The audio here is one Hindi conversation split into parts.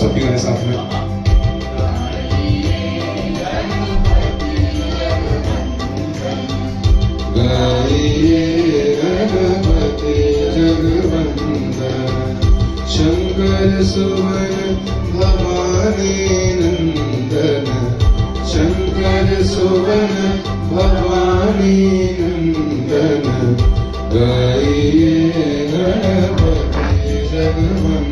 सब भी मेरे साथ में। गाइए गणपति जगवंदन, शंकर सुवन भवानी नंदन, शंकर सुवन भवानी नंदन। गाइए गणपति जगवंदन।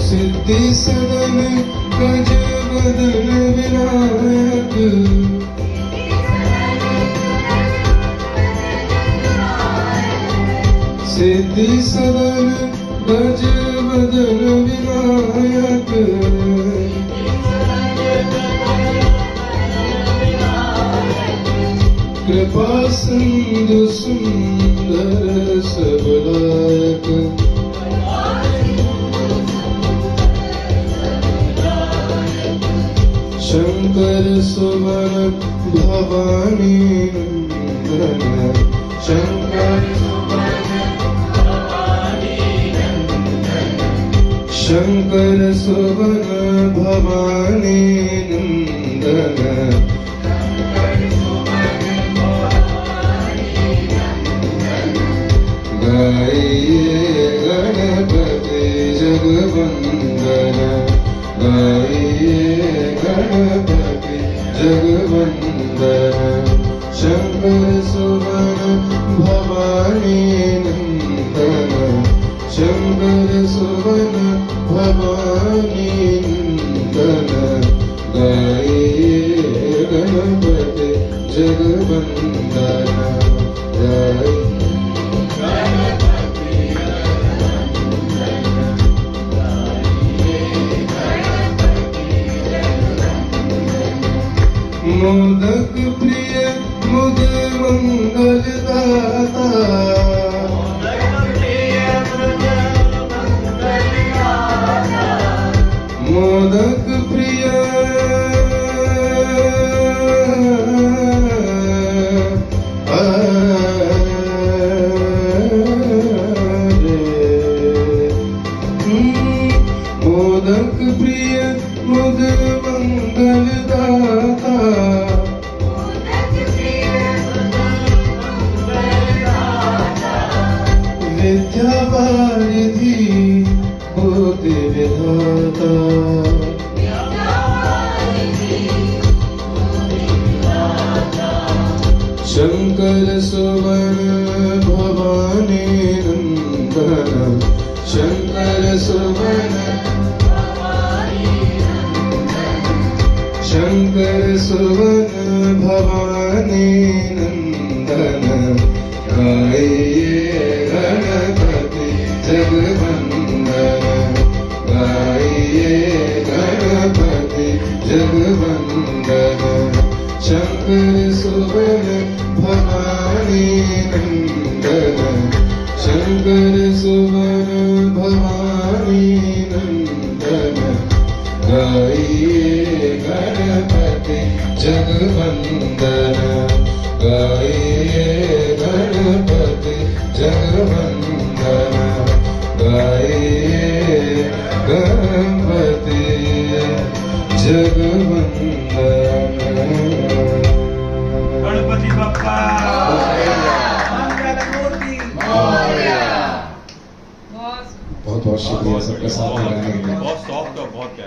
सिद्धि सदन गज बदन विनायक, सिद्धि सदन गज बदन विनायक। कृपा सिंधु सुंदर सबलायक, शंकर सुवन भवानी नंदन, शंकर सुवन भवानी नंदन, शंकर सुवन भवानी नंदन। गाइए गणपति जगवंदन, गाइए गणपति जगवंदन, शंकर सुवन भवानी नंदन, शंकर सुवन भवानी नंदन। गाइए गणपति जगवंदन, गाइए मोदक प्रिय मुद मंगल दाता, मोदक प्रिय मोदक प्रिय मुद मंगल दाता, विद्या वारिधि बुद्धि विधाता, शंकर सुवन भवानी नंदन, शंकर सुवन शंकर सुवन भवानी नंदन। गाइए गणपति जगवंदन, गाइए गणपति जगवंदन, शंकर सुवन भवानी नंदन, शंकर सुवन भवानी नंदन। गाइए गणपति जगवंदन, गाइए गणपति जगवंदन, गाइए गणपति जगवंदन। गणपति बाप्पा बहुत बहुत शुक्रिया सबका साथ में रहने के लिए। बहुत सॉफ्ट